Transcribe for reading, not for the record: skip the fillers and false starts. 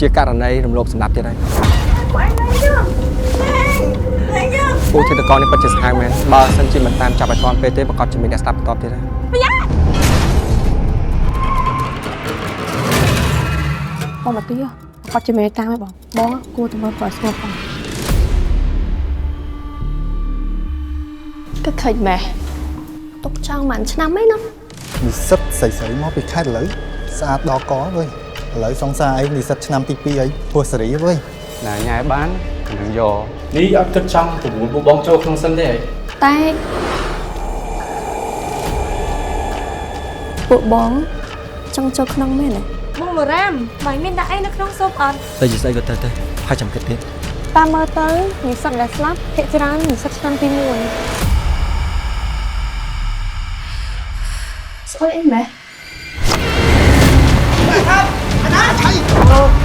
ជាករណីរំលោភសម្ដាប់ទៀតហើយពូធីតកោនេះពិតជាស្ហៅមែនបើសិនជាមិនតាមចាប់ឲ្យទាន់ពេលទេប្រកាសជាមានអ្នកស្ដាប់បន្តទៀតហើយបងមកទីប្រកាសជាមានតាមហើយបងគួរតែមើលប្រស្ងប់ផងក៏ឃើញម៉ែទុកចង់មិនឆ្នាំអីណានិស្សិតស្រីៗមកពីខេត្តលើស្អាតដល់កវើយឥឡូវសង្សារអីនិស្សិតឆ្នាំទី2អីធ្វើសេរីវើយណាញ៉ែបាននឹងយកនេះអត់គិតចង់ប្រមូលពួកបងចូលក្នុងសិនទេតែពួកបងចង់ចូលក្នុងមែនទេបងលរ៉ាមមិនមានដាក់អីនៅក្នុងស៊ុបអត់តែជាស្អីក៏ទៅហើយចាំគិតទៀតតាមមើលទៅនិស្សិតដែលស្លាប់ភាគច្រើននិស្សិតឆ្នាំទី1ស្អីអីម៉ែครับอันนั้นใช่